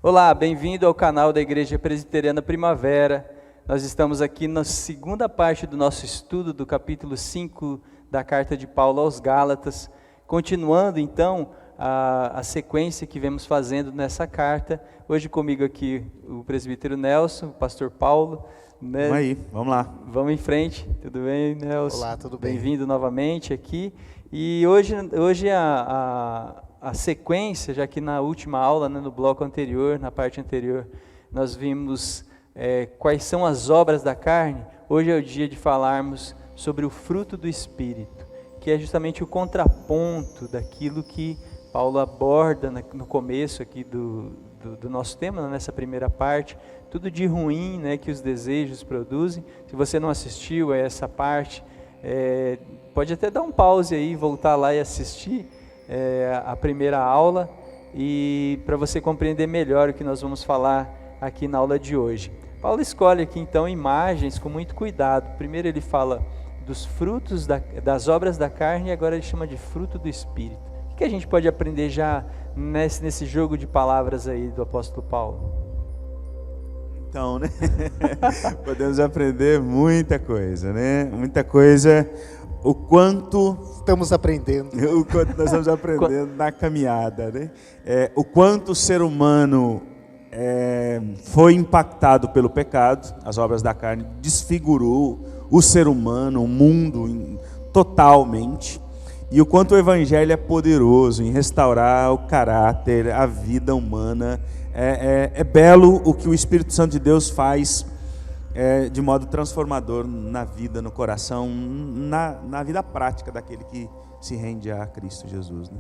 Olá, bem-vindo ao canal da Igreja Presbiteriana Primavera. Nós estamos aqui na segunda parte do nosso estudo do capítulo 5 da carta de Paulo aos Gálatas, continuando então a sequência que vemos fazendo nessa carta. Hoje comigo aqui o presbítero Nelson, o pastor Paulo. Né? Vamos aí, vamos lá. Vamos em frente, tudo bem, Nelson? Olá, tudo bem? Bem-vindo novamente aqui. E hoje a sequência, já que na última aula, né, no bloco anterior, na parte anterior, nós vimos quais são as obras da carne. Hoje é o dia de falarmos sobre o fruto do Espírito, que é justamente o contraponto daquilo que Paulo aborda no começo aqui do nosso tema, nessa primeira parte, tudo de ruim, né, que os desejos produzem. Se você não assistiu a essa parte, pode até dar um pause aí, voltar lá e assistir a primeira aula, e para você compreender melhor o que nós vamos falar aqui na aula de hoje. Paulo escolhe aqui então imagens com muito cuidado. Primeiro ele fala dos frutos das obras da carne, e agora ele chama de fruto do Espírito. O que a gente pode aprender já nesse jogo de palavras aí do apóstolo Paulo? Então, né? Podemos aprender muita coisa, né? Muita coisa. O quanto estamos aprendendo. O quanto nós estamos aprendendo na caminhada, né? O quanto o ser humano foi impactado pelo pecado, as obras da carne desfigurou o ser humano, o mundo totalmente, e o quanto o evangelho é poderoso em restaurar o caráter, a vida humana. É belo o que o Espírito Santo de Deus faz de modo transformador na vida, no coração, na vida prática daquele que se rende a Cristo Jesus, né?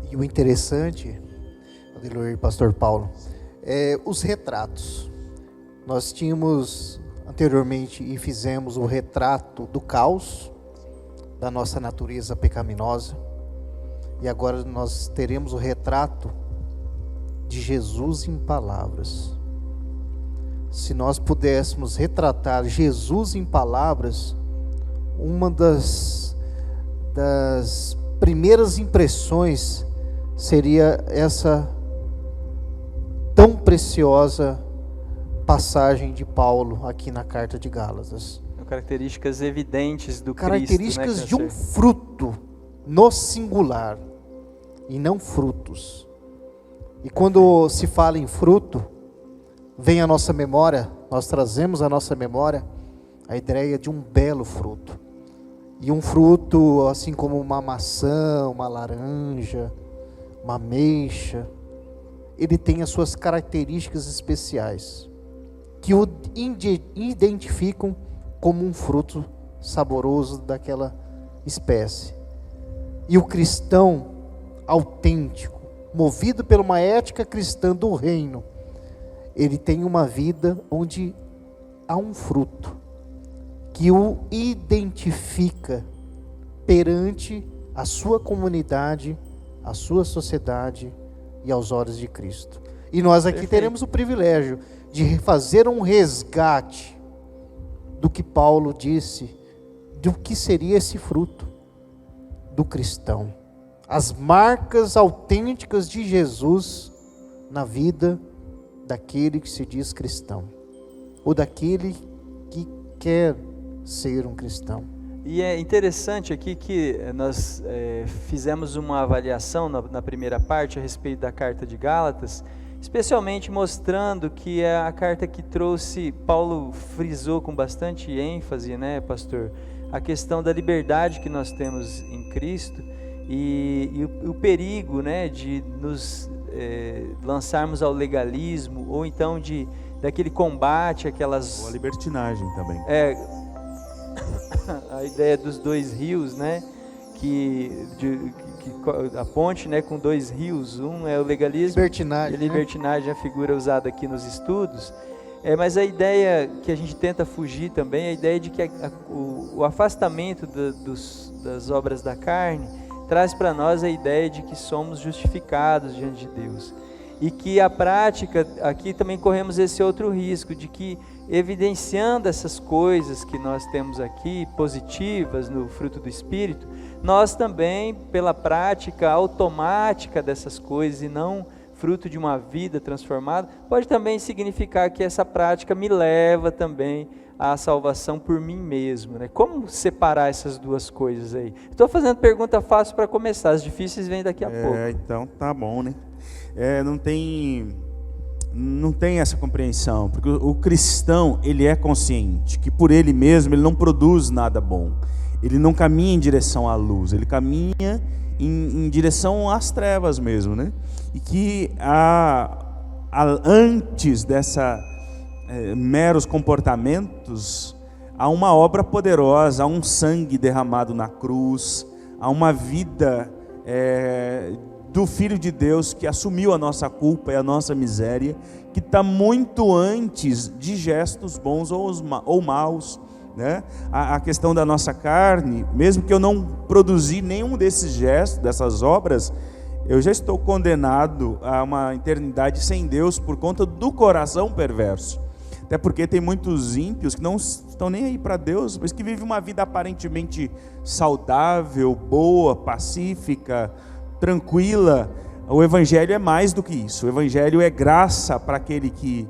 E o interessante, Adelor e pastor Paulo, os retratos. Nós tínhamos anteriormente e fizemos o retrato do caos, da nossa natureza pecaminosa, e agora nós teremos o retrato de Jesus em palavras. Se nós pudéssemos retratar Jesus em palavras, uma das primeiras impressões seria essa tão preciosa passagem de Paulo aqui na carta de Gálatas. Características evidentes do Características Cristo, né, de um fruto no singular e não frutos. E quando se fala em fruto, vem à nossa memória, nós trazemos à nossa memória a ideia de um belo fruto. E um fruto assim como uma maçã, uma laranja, uma ameixa, ele tem as suas características especiais, que o identificam como um fruto saboroso daquela espécie. E o cristão autêntico, movido por uma ética cristã do reino, ele tem uma vida onde há um fruto que o identifica perante a sua comunidade, a sua sociedade e aos olhos de Cristo. E nós aqui teremos o privilégio de fazer um resgate do que Paulo disse, do que seria esse fruto do cristão. As marcas autênticas de Jesus na vida daquele que se diz cristão, ou daquele que quer ser um cristão. E é interessante aqui que nós fizemos uma avaliação na primeira parte a respeito da carta de Gálatas, especialmente mostrando que é a carta que trouxe, Paulo frisou com bastante ênfase, né, pastor, a questão da liberdade que nós temos em Cristo e o perigo, né, de nos lançarmos ao legalismo, ou então daquele combate, aquelas... Ou a libertinagem também. A ideia dos dois rios, né, a ponte, né, com dois rios, um é o legalismo, libertinagem, e a libertinagem é a figura usada aqui nos estudos, mas a ideia que a gente tenta fugir também é a ideia de que o afastamento das obras da carne traz para nós a ideia de que somos justificados diante de Deus, e que a prática, aqui também corremos esse outro risco, de que evidenciando essas coisas que nós temos aqui, positivas no fruto do Espírito, nós também, pela prática automática dessas coisas e não fruto de uma vida transformada, pode também significar que essa prática me leva também à salvação por mim mesmo, né? Como separar essas duas coisas aí? Estou fazendo pergunta fácil para começar, as difíceis vêm daqui a pouco. Então tá bom, né? Não tem essa compreensão, porque o cristão, ele é consciente que por ele mesmo ele não produz nada bom, ele não caminha em direção à luz, ele caminha em direção às trevas mesmo, né? E que antes dessa meros comportamentos, há uma obra poderosa, há um sangue derramado na cruz, há uma vida do Filho de Deus que assumiu a nossa culpa e a nossa miséria, que está muito antes de gestos bons ou maus, né? A questão da nossa carne, mesmo que eu não produzir nenhum desses gestos, dessas obras, eu já estou condenado a uma eternidade sem Deus por conta do coração perverso. Até porque tem muitos ímpios que não estão nem aí para Deus, mas que vivem uma vida aparentemente saudável, boa, pacífica, tranquila. O Evangelho é mais do que isso. O Evangelho é graça para aquele que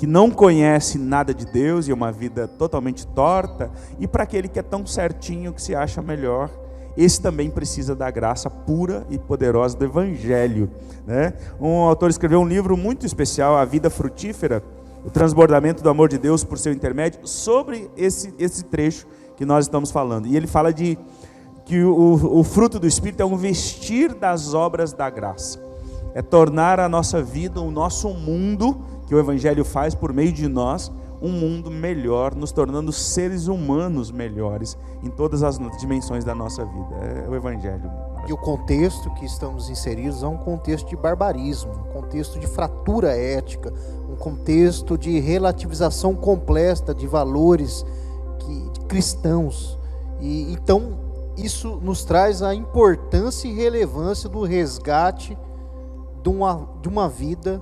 não conhece nada de Deus e é uma vida totalmente torta, e para aquele que é tão certinho que se acha melhor. Esse também precisa da graça pura e poderosa do Evangelho, né? Um autor escreveu um livro muito especial, A Vida Frutífera, o transbordamento do amor de Deus por seu intermédio, sobre esse trecho que nós estamos falando. E ele fala que o fruto do Espírito é um vestir das obras da graça, é tornar a nossa vida, o nosso mundo, que o Evangelho faz por meio de nós, um mundo melhor, nos tornando seres humanos melhores em todas as dimensões da nossa vida. É o Evangelho. E o contexto que estamos inseridos é um contexto de barbarismo, um contexto de fratura ética, um contexto de relativização completa de valores cristãos. E então isso nos traz a importância e relevância do resgate de uma vida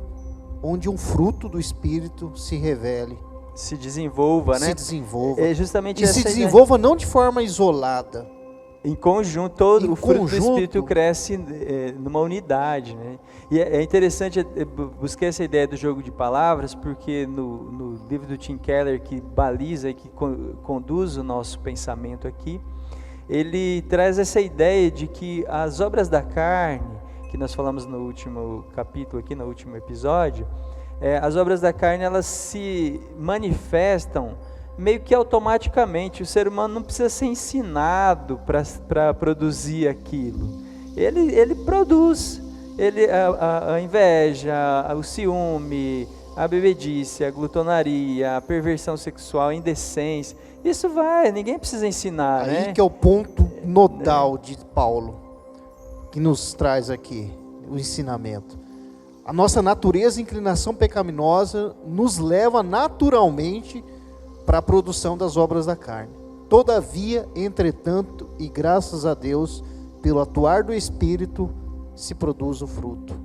onde um fruto do Espírito se revele, se desenvolva, né? Se desenvolva. É justamente e essa se desenvolva não de forma isolada. Em conjunto, o fruto do Espírito cresce numa unidade, né? E é interessante buscar essa ideia do jogo de palavras, porque no livro do Tim Keller, que baliza e que conduz o nosso pensamento aqui, ele traz essa ideia de que as obras da carne, que nós falamos no último capítulo aqui, no último episódio, as obras da carne, elas se manifestam meio que automaticamente. O ser humano não precisa ser ensinado para produzir aquilo. Ele produz. A inveja, o ciúme, a bebedice, a glutonaria, a perversão sexual, a indecência. Isso ninguém precisa ensinar, né? Aí que é o ponto nodal de Paulo, que nos traz aqui o ensinamento. A nossa natureza e inclinação pecaminosa nos leva naturalmente para a produção das obras da carne. Todavia, entretanto, e graças a Deus, pelo atuar do Espírito, se produz o fruto.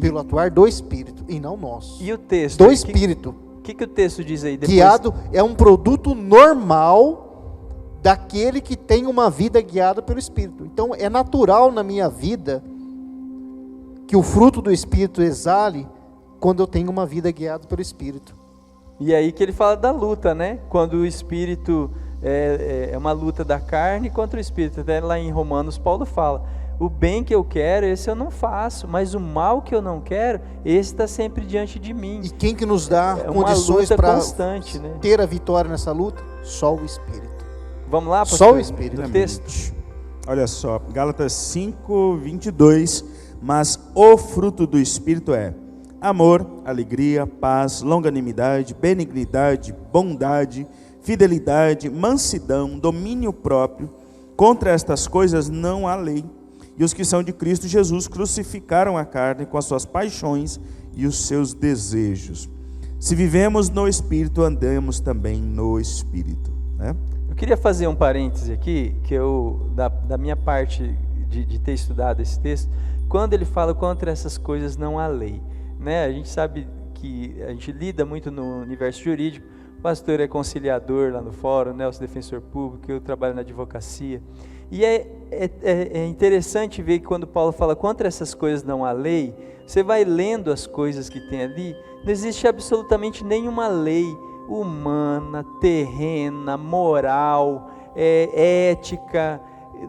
Pelo atuar do Espírito, e não nosso. E o texto? Do Espírito. O que o texto diz aí depois? Guiado é um produto normal daquele que tem uma vida guiada pelo Espírito. Então, é natural na minha vida que o fruto do Espírito exale quando eu tenho uma vida guiada pelo Espírito. E aí que ele fala da luta, né? Quando o Espírito é uma luta da carne contra o Espírito. Até lá em Romanos, Paulo fala: o bem que eu quero, esse eu não faço, mas o mal que eu não quero, esse está sempre diante de mim. E quem que nos dá condições para ter a vitória nessa luta? Só o Espírito. Vamos lá, pastor? Só o Espírito. O texto. Olha só, Gálatas 5:22. Mas o fruto do Espírito é amor, alegria, paz, longanimidade, benignidade, bondade, fidelidade, mansidão, domínio próprio. Contra estas coisas não há lei. E os que são de Cristo Jesus crucificaram a carne com as suas paixões e os seus desejos. Se vivemos no Espírito, andemos também no Espírito, né? Eu queria fazer um parêntese aqui, que da minha parte de ter estudado esse texto, quando ele fala contra essas coisas não há lei, né? A gente sabe que a gente lida muito no universo jurídico. O pastor é conciliador lá no fórum, né? O defensor público, eu trabalho na advocacia. E é interessante ver que quando Paulo fala contra essas coisas não há lei, você vai lendo as coisas que tem ali, não existe absolutamente nenhuma lei humana, terrena, moral, ética,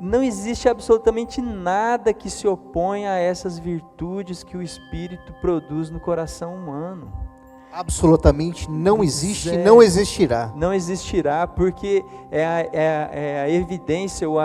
não existe absolutamente nada que se oponha a essas virtudes que o Espírito produz no coração humano. Absolutamente não existe, não existirá. Não existirá, porque é a evidência, ou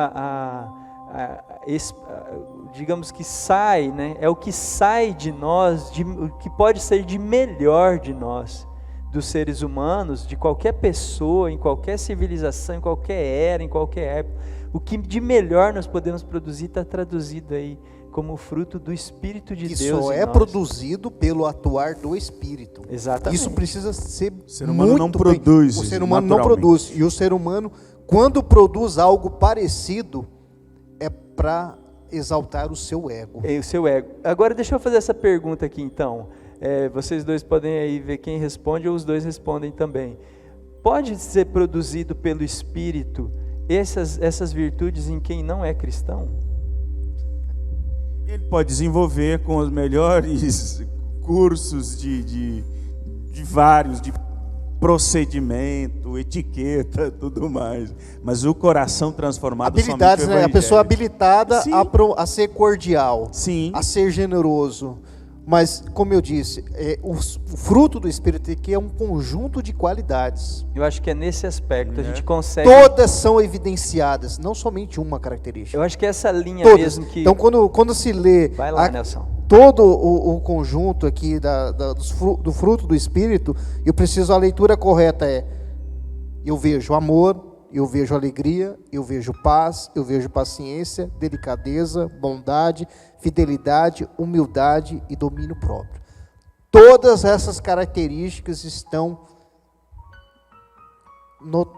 digamos que sai, né? É o que sai de nós, o que pode sair de melhor de nós, dos seres humanos, de qualquer pessoa, em qualquer civilização, em qualquer era, em qualquer época. O que de melhor nós podemos produzir está traduzido aí como fruto do Espírito de Deus. Isso é produzido pelo atuar do Espírito. Exatamente. Isso precisa ser O ser humano não produz. O ser humano não produz. E o ser humano, quando produz algo parecido, é para exaltar o seu ego. É o seu ego. Agora deixa eu fazer essa pergunta aqui então. Vocês dois podem aí ver quem responde, ou os dois respondem também. Pode ser produzido pelo Espírito essas virtudes em quem não é cristão? Ele pode desenvolver com os melhores cursos de vários, de procedimento, etiqueta, tudo mais. Mas o coração transformado habilidades, somente o né? A pessoa habilitada a ser cordial, sim, a ser generoso. Mas, como eu disse, o fruto do Espírito aqui é um conjunto de qualidades. Eu acho que é nesse aspecto a gente consegue... Todas são evidenciadas, não somente uma característica. Eu acho que é essa linha todas. Mesmo que... Então, quando se lê Vai lá, Nelson. todo o conjunto aqui do fruto do Espírito, eu preciso, a leitura correta eu vejo amor, eu vejo alegria, eu vejo paz, eu vejo paciência, delicadeza, bondade, fidelidade, humildade e domínio próprio. Todas essas características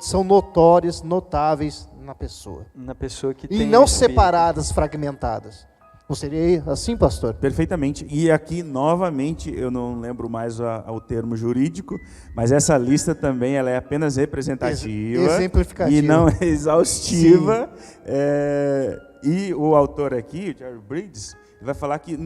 são notórias, notáveis na pessoa. Na pessoa que e tem não separadas, fragmentadas. Não seria assim, pastor? Perfeitamente. E aqui, novamente, eu não lembro mais o termo jurídico, mas essa lista também ela é apenas representativa. Exemplificativa. E não é exaustiva. E o autor aqui, Jerry Bridges, vai falar que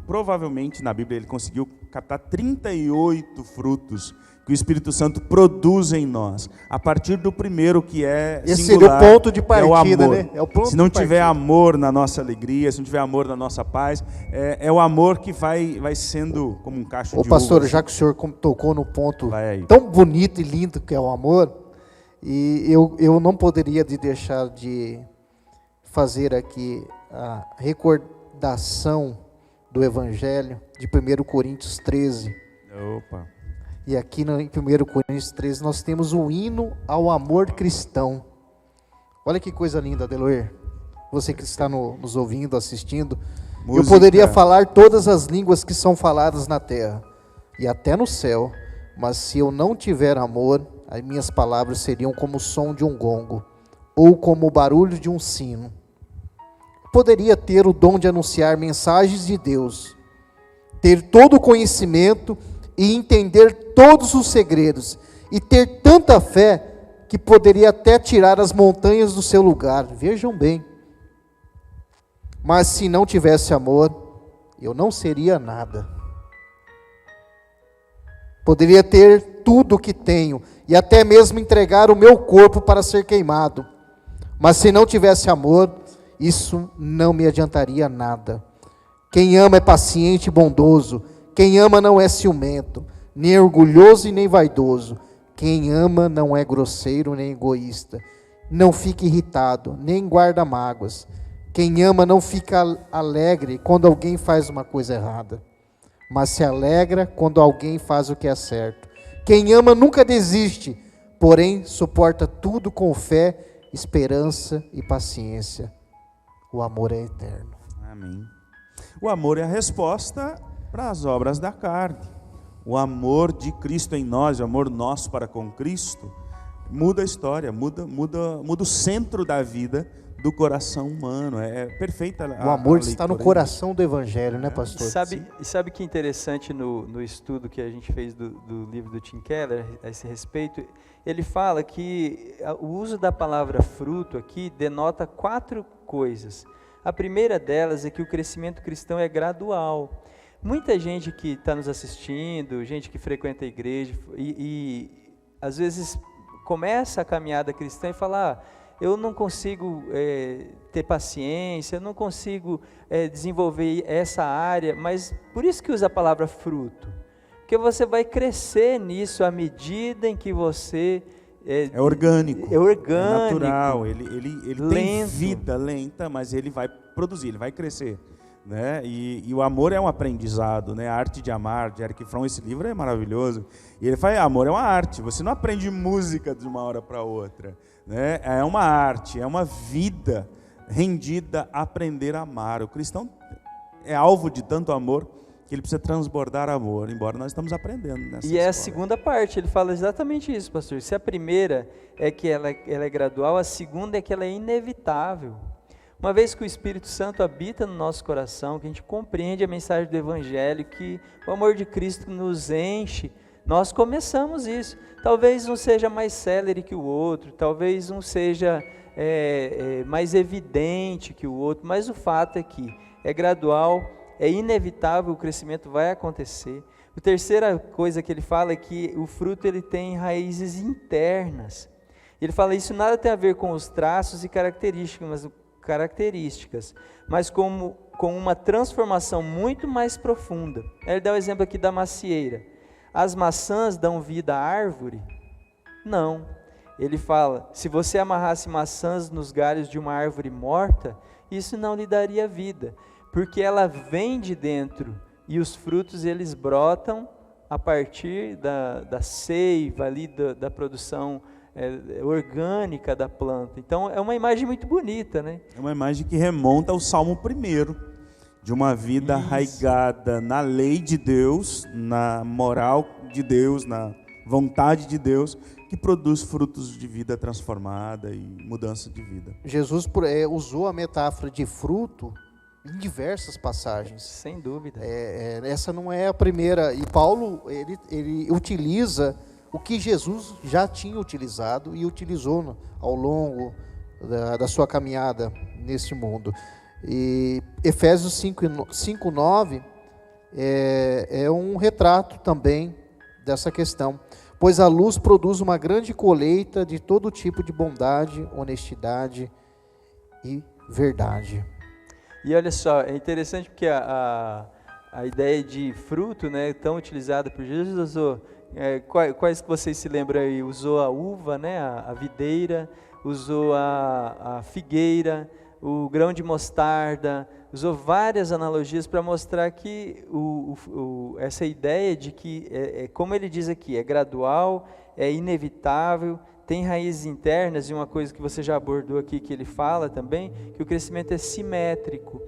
provavelmente na Bíblia ele conseguiu captar 38 frutos que o Espírito Santo produz em nós, a partir do primeiro, que é esse singular, seria o ponto de partida, é o amor. né? É o ponto se não de tiver partida. amor na nossa alegria, se não tiver amor na nossa paz, é o amor que vai sendo como um cacho de pastor, uvas. já que o senhor tocou no ponto Vai aí. tão bonito e lindo que é o amor, e eu não poderia deixar de fazer aqui a recordação do Evangelho de 1 Coríntios 13. Opa. E aqui em 1 Coríntios 13 nós temos o hino ao amor cristão. Olha que coisa linda, Adeloer. Você que está nos ouvindo, assistindo. Música. Eu poderia falar todas as línguas que são faladas na terra e até no céu, mas se eu não tiver amor, as minhas palavras seriam como o som de um gongo ou como o barulho de um sino. Poderia ter o dom de anunciar mensagens de Deus, ter todo o conhecimento e entender todos os segredos, e ter tanta fé que poderia até tirar as montanhas do seu lugar. Vejam bem. Mas se não tivesse amor, eu não seria nada. Poderia ter tudo o que tenho, e até mesmo entregar o meu corpo para ser queimado. Mas se não tivesse amor, isso não me adiantaria nada. Quem ama é paciente e bondoso. Quem ama não é ciumento, nem orgulhoso e nem vaidoso. Quem ama não é grosseiro nem egoísta. Não fica irritado, nem guarda mágoas. Quem ama não fica alegre quando alguém faz uma coisa errada, mas se alegra quando alguém faz o que é certo. Quem ama nunca desiste, porém suporta tudo com fé, esperança e paciência. O amor é eterno. Amém. O amor é a resposta para as obras da carne. O amor de Cristo em nós, o amor nosso para com Cristo, muda a história, muda o centro da vida do coração humano. É perfeita O amor está no coração do Evangelho, né, pastor? Sabe que interessante no estudo que a gente fez do livro do Tim Keller a esse respeito? Ele fala que o uso da palavra fruto aqui denota 4 coisas. A primeira delas é que o crescimento cristão é gradual. Muita gente que está nos assistindo, gente que frequenta a igreja e às vezes começa a caminhada cristã e fala, eu não consigo ter paciência, eu não consigo desenvolver essa área, mas por isso que usa a palavra fruto, porque você vai crescer nisso à medida em que você... É orgânico, é natural, ele tem vida lenta, mas ele vai produzir, ele vai crescer. Né? E o amor é um aprendizado, né? A arte de amar, de Erich Fromm, esse livro é maravilhoso. E ele fala, amor é uma arte, você não aprende música de uma hora para outra. Né? É uma arte, é uma vida rendida a aprender a amar. O cristão é alvo de tanto amor que ele precisa transbordar amor, embora nós estamos aprendendo nessa escola. É a segunda parte, ele fala exatamente isso, pastor. Se a primeira é que ela é gradual, a segunda é que ela é inevitável. Uma vez que o Espírito Santo habita no nosso coração, que a gente compreende a mensagem do Evangelho, que o amor de Cristo nos enche, nós começamos isso. Talvez um seja mais célere que o outro, talvez um seja mais evidente que o outro, mas o fato é que é gradual, é inevitável, o crescimento vai acontecer. A terceira coisa que ele fala é que o fruto ele tem raízes internas. Ele fala isso nada tem a ver com os traços e características, mas com uma transformação muito mais profunda. Ele dá o exemplo aqui da macieira. As maçãs dão vida à árvore? Não. Ele fala, se você amarrasse maçãs nos galhos de uma árvore morta, isso não lhe daria vida, porque ela vem de dentro e os frutos eles brotam a partir da seiva ali, da produção orgânica da planta. Então é uma imagem muito bonita, né? É uma imagem que remonta ao Salmo 1, de uma vida arraigada na lei de Deus, na moral de Deus, na vontade de Deus, que produz frutos de vida transformada e mudança de vida. Jesus usou a metáfora de fruto em diversas passagens. Sem dúvida. Essa não é a primeira. E Paulo, ele utiliza o que Jesus já tinha utilizado e utilizou ao longo da sua caminhada neste mundo. E Efésios 5:9 é um retrato também dessa questão. Pois a luz produz uma grande colheita de todo tipo de bondade, honestidade e verdade. E olha só, é interessante porque a ideia de fruto, né, tão utilizada por Jesus, usou, quais que vocês se lembram aí? Usou a uva, né, a videira, usou a figueira, o grão de mostarda, usou várias analogias para mostrar que essa ideia de que, como ele diz aqui, é gradual, é inevitável, tem raízes internas, e uma coisa que você já abordou aqui, que ele fala também, que o crescimento é simétrico.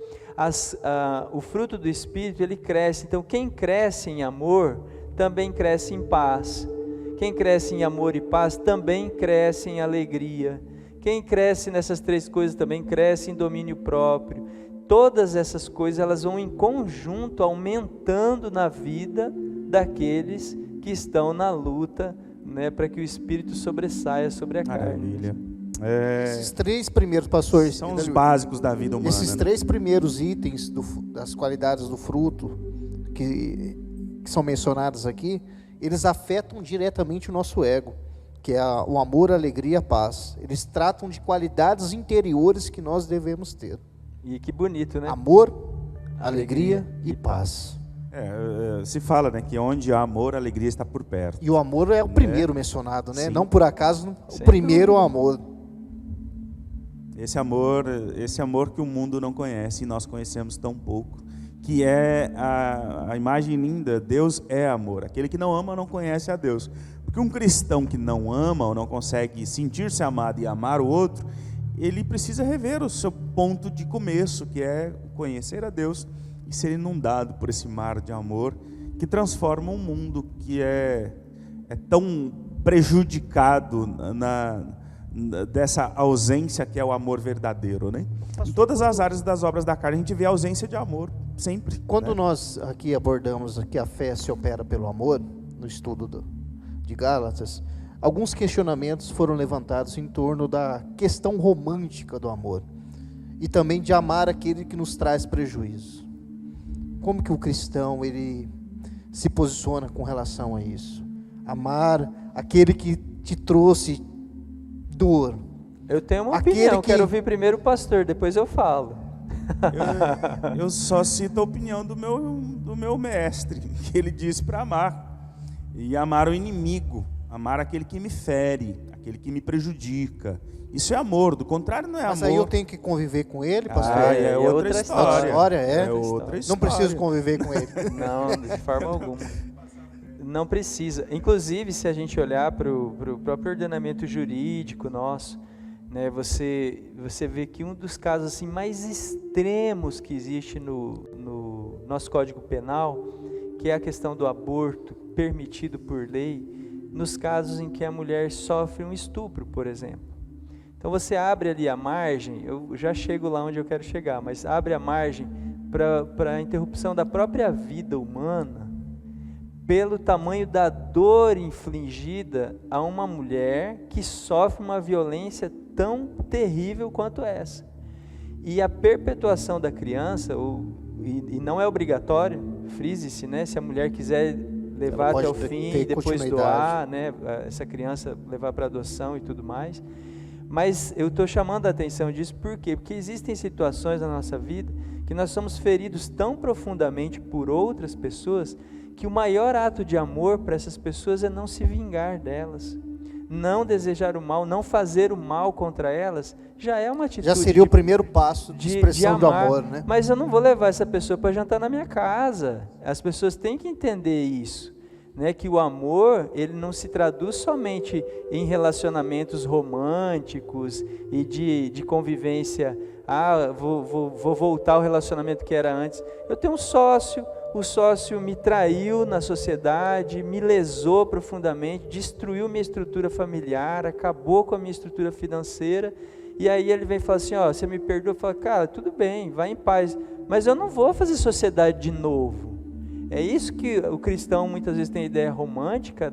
O fruto do Espírito, ele cresce. Então, quem cresce em amor, também cresce em paz. Quem cresce em amor e paz, também cresce em alegria. Quem cresce nessas 3 coisas, também cresce em domínio próprio. Todas essas coisas, elas vão em conjunto, aumentando na vida daqueles que estão na luta, né, para que o Espírito sobressaia sobre a carne. Maravilha. Esses 3 primeiros, pastores, são os básicos da vida humana. Esses 3 primeiros itens das qualidades do fruto que são mencionados aqui, eles afetam diretamente o nosso ego, que é o amor, a alegria e a paz. Eles tratam de qualidades interiores que nós devemos ter. E que bonito, né? Amor, alegria e paz. Se fala, né, que onde há amor, a alegria está por perto. E o amor é o primeiro mencionado, né? Sim. Não por acaso, o primeiro é o amor. Esse amor que o mundo não conhece e nós conhecemos tão pouco, que é a imagem linda, Deus é amor. Aquele que não ama não conhece a Deus. Porque um cristão que não ama ou não consegue sentir-se amado e amar o outro, ele precisa rever o seu ponto de começo, que é conhecer a Deus e ser inundado por esse mar de amor que transforma um mundo que é tão prejudicado dessa ausência que é o amor verdadeiro, né? Em todas as áreas das obras da carne a gente vê a ausência de amor, sempre. Quando né? nós aqui abordamos que a fé se opera pelo amor, no estudo de Gálatas, alguns questionamentos foram levantados em torno da questão romântica do amor e também de amar aquele que nos traz prejuízo. Como que o cristão ele se posiciona com relação a isso? Amar aquele que te trouxe dor. Eu tenho uma Aquele opinião, que- quero ouvir primeiro o pastor, depois eu falo. Eu só cito a opinião do meu mestre, que ele disse para amar. E amar o inimigo, amar aquele que me fere, aquele que me prejudica. Isso é amor, do contrário não é Mas amor. aí eu tenho que conviver com ele, pastor? É outra outra história. Outra história, é? É outra história. Não preciso conviver com ele. Não, de forma alguma. Não precisa. Inclusive, se a gente olhar para o próprio ordenamento jurídico nosso, né, você vê que um dos casos assim, mais extremos que existe no nosso Código Penal, que é a questão do aborto permitido por lei, nos casos em que a mulher sofre um estupro, por exemplo. Então você abre ali a margem, eu já chego lá onde eu quero chegar, mas abre a margem para a interrupção da própria vida humana, pelo tamanho da dor infligida a uma mulher que sofre uma violência tão terrível quanto essa. E a perpetuação da criança, e não é obrigatório, frise-se, né, se a mulher quiser levar até o fim e depois doar, né, essa criança levar para adoção e tudo mais. Mas eu estou chamando a atenção disso por quê? Porque existem situações na nossa vida que nós somos feridos tão profundamente por outras pessoas que o maior ato de amor para essas pessoas é não se vingar delas, não desejar o mal, não fazer o mal contra elas, já é uma atitude. Já seria o primeiro passo de expressão do amar, amor, né? Mas eu não vou levar essa pessoa para jantar na minha casa. As pessoas têm que entender isso, né? Que o amor, ele não se traduz somente em relacionamentos românticos e de convivência. Vou voltar ao relacionamento que era antes. Eu tenho um sócio, o sócio me traiu na sociedade, me lesou profundamente, destruiu minha estrutura familiar, acabou com a minha estrutura financeira, e aí ele vem e fala assim, ó, você me perdoa? Eu falo, cara, tudo bem, vai em paz, mas eu não vou fazer sociedade de novo. É isso que o cristão muitas vezes tem a ideia romântica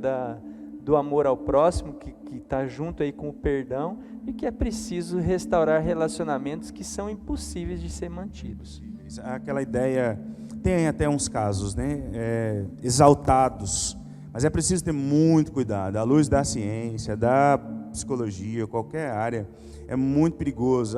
do amor ao próximo, que está junto aí com o perdão, e que é preciso restaurar relacionamentos que são impossíveis de ser mantidos. Aquela ideia, tem até uns casos, né, exaltados, mas é preciso ter muito cuidado, à luz da ciência, da psicologia, qualquer área, é muito perigoso.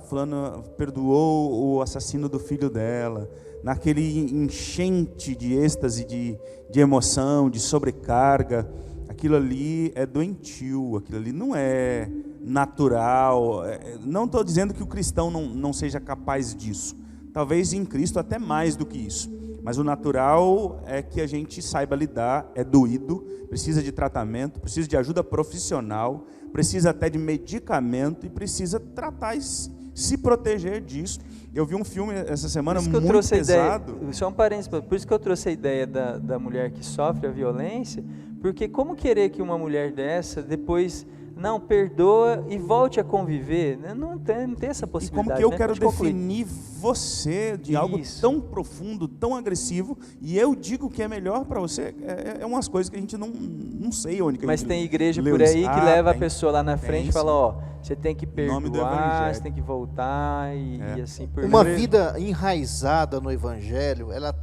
Fulano perdoou o assassino do filho dela, naquele enchente de êxtase, de emoção, de sobrecarga, aquilo ali é doentio, aquilo ali não é natural. Não estou dizendo que o cristão não seja capaz disso, talvez em Cristo até mais do que isso, mas o natural é que a gente saiba lidar, é doído, precisa de tratamento, precisa de ajuda profissional, precisa até de medicamento e precisa tratar e se proteger disso. Eu vi um filme essa semana muito pesado. Só um parênteses, por isso que eu trouxe a ideia da mulher que sofre a violência, porque como querer que uma mulher dessa depois não perdoa e volte a conviver? Não tem essa possibilidade. E como que eu né? quero Pode concluir. definir você de algo tão profundo, tão agressivo, e eu digo que é melhor para você? É umas coisas que a gente não sei onde que Mas a gente tem igreja leu por isso. aí que leva tem, a pessoa lá na frente e fala, ó, você tem que nome do perdoar, evangelho. você tem que voltar e assim por Uma diante. vida enraizada no Evangelho, ela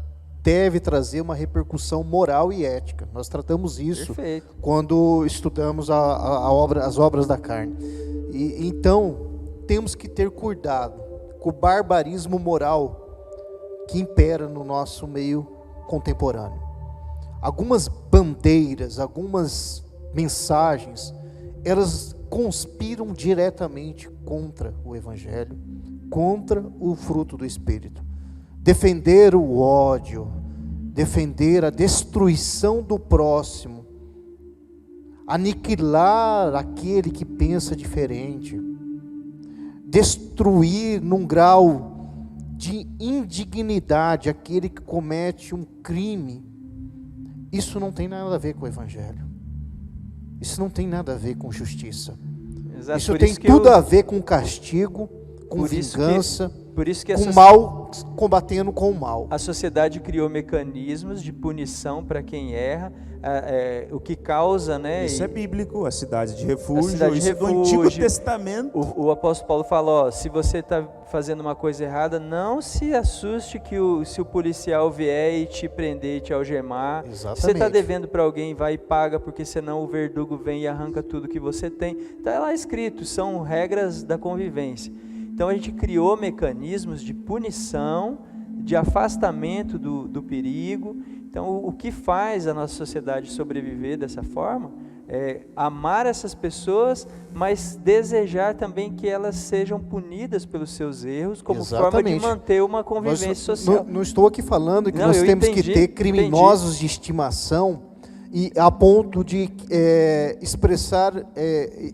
deve trazer uma repercussão moral e ética. Nós tratamos isso Perfeito. quando estudamos as obras da carne. Então, temos que ter cuidado com o barbarismo moral que impera no nosso meio contemporâneo. Algumas bandeiras, algumas mensagens, elas conspiram diretamente contra o Evangelho, contra o fruto do Espírito. Defender o ódio, defender a destruição do próximo, aniquilar aquele que pensa diferente, destruir num grau de indignidade aquele que comete um crime, isso não tem nada a ver com o Evangelho. Isso não tem nada a ver com justiça. Exato, Isso por tem isso que tudo a ver com castigo, com por isso que- vingança, por isso que com o mal combatendo com o mal. a sociedade criou mecanismos de punição para quem erra, o que causa, né? Isso é bíblico, a cidade de refúgio, cidade de isso do refúgio. Antigo Testamento. O apóstolo Paulo fala, ó, se você está fazendo uma coisa errada, não se assuste se o policial vier e te prender, e te algemar. Exatamente. Se você está devendo para alguém, vai e paga, porque senão o verdugo vem e arranca tudo que você tem. Está lá escrito, são regras da convivência. Então a gente criou mecanismos de punição, de afastamento do perigo. Então o que faz a nossa sociedade sobreviver dessa forma é amar essas pessoas, mas desejar também que elas sejam punidas pelos seus erros, como forma de manter uma convivência social. Não estou aqui falando que Não, nós eu temos entendi, que ter criminosos de estimação e a ponto de expressar,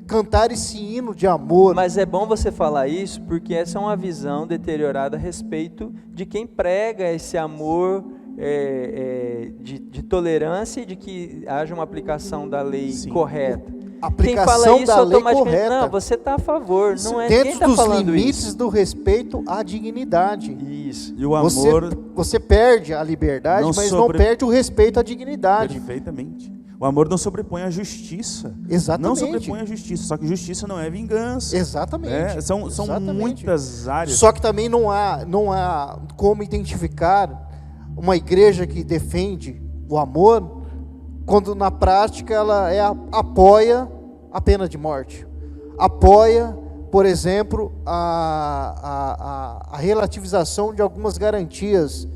cantar esse hino de amor. Mas é bom você falar isso, porque essa é uma visão deteriorada a respeito de quem prega esse amor de tolerância e de que haja uma aplicação da lei correta. Aplicação quem fala isso da lei automaticamente, correta. não, você está a favor, não é dentro ninguém está dos falando limites isso. do respeito à dignidade. Isso. E o amor... Você perde a liberdade, mas não perde o respeito à dignidade. Perfeitamente. O amor não sobrepõe a justiça. Exatamente. Não sobrepõe a justiça, só que justiça não é vingança. Exatamente. São Exatamente. muitas áreas. Só que também não há como identificar uma igreja que defende o amor, quando na prática ela apoia a pena de morte. Apoia, por exemplo, a relativização de algumas garantias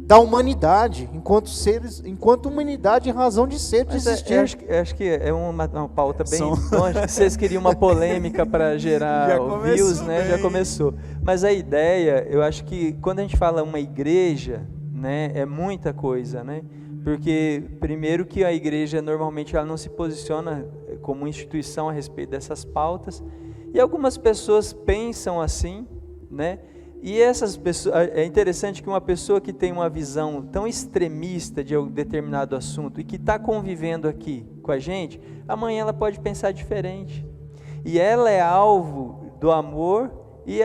da humanidade, enquanto humanidade em razão de ser, de existir. Acho que é uma pauta bem... Então, acho que vocês queriam uma polêmica para gerar views, né? Já começou. Mas a ideia, eu acho que quando a gente fala uma igreja, né, é muita coisa, né? Porque primeiro que a igreja normalmente ela não se posiciona como instituição a respeito dessas pautas, e algumas pessoas pensam assim, né? E essas pessoas, é interessante que uma pessoa que tem uma visão tão extremista de um determinado assunto e que está convivendo aqui com a gente, amanhã ela pode pensar diferente. E ela é alvo do amor e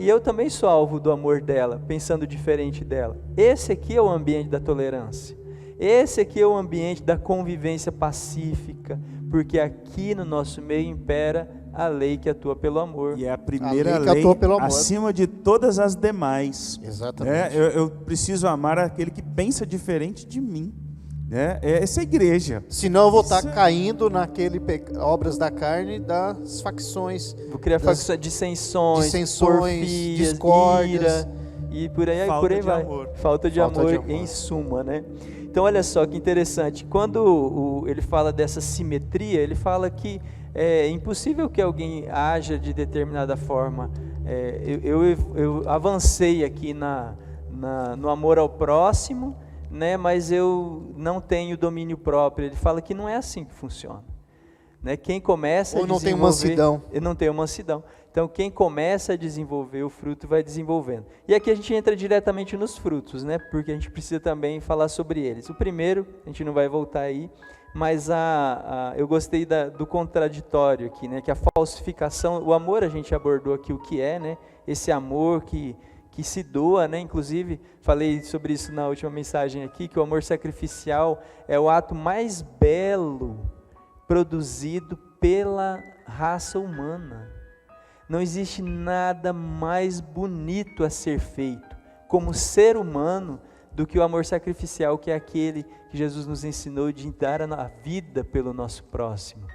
eu também sou alvo do amor dela, pensando diferente dela. Esse aqui é o ambiente da tolerância. Esse aqui é o ambiente da convivência pacífica, porque aqui no nosso meio impera a lei que atua pelo amor. E é a primeira lei acima de todas as demais. Exatamente. Eu preciso amar aquele que pensa diferente de mim. Essa é a igreja. Senão eu vou estar caindo naquele obras da carne das facções. Vou criar facções, dissensões, porfias, discórdias, ira, e por aí vai. Falta de amor em suma, né? Então olha só que interessante, quando ele fala dessa simetria, ele fala que é impossível que alguém haja de determinada forma. Eu avancei aqui no amor ao próximo, né, mas eu não tenho domínio próprio. Ele fala que não é assim que funciona. Né? Quem começa ou não tem mansidão. Eu não tenho mansidão. Então, quem começa a desenvolver o fruto vai desenvolvendo. E aqui a gente entra diretamente nos frutos, né? Porque a gente precisa também falar sobre eles. O primeiro, a gente não vai voltar aí, mas eu gostei do contraditório aqui, né? Que a falsificação, o amor a gente abordou aqui o que é, né? Esse amor que se doa, né? Inclusive, falei sobre isso na última mensagem aqui, que o amor sacrificial é o ato mais belo produzido pela raça humana. Não existe nada mais bonito a ser feito como ser humano do que o amor sacrificial, que é aquele que Jesus nos ensinou de dar a vida pelo nosso próximo.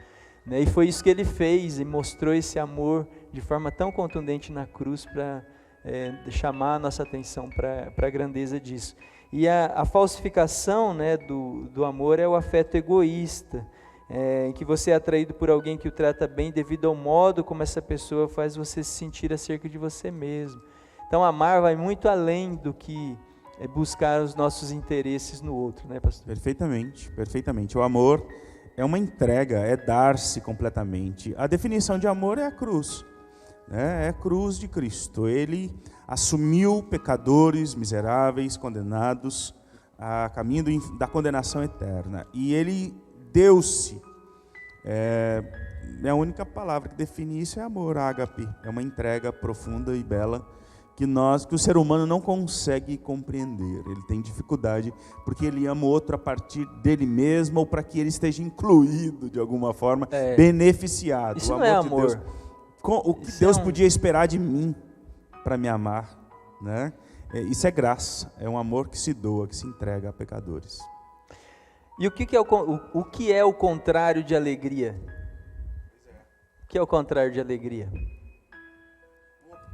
Né? E foi isso que ele fez e mostrou esse amor de forma tão contundente na cruz para chamar a nossa atenção para a grandeza disso. E a falsificação, né, do amor é o afeto egoísta, em que você é atraído por alguém que o trata bem devido ao modo como essa pessoa faz você se sentir acerca de você mesmo. Então amar vai muito além do que buscar os nossos interesses no outro, né, pastor? Perfeitamente, perfeitamente. O amor é uma entrega, é dar-se completamente. A definição de amor é a cruz, né? É a cruz de Cristo. Ele assumiu pecadores, miseráveis, condenados a caminho da condenação eterna. E ele deu-se A única palavra que define isso é amor, ágape. É uma entrega profunda e bela que o ser humano não consegue compreender. Ele tem dificuldade porque ele ama o outro a partir dele mesmo ou para que ele esteja incluído de alguma forma, beneficiado. Isso o não é amor de amor. Deus, o que Isso Deus é um- podia esperar de mim para me amar, né? Isso é graça, é um amor que se doa, que se entrega a pecadores. E o que é o contrário de alegria? O que é o contrário de alegria?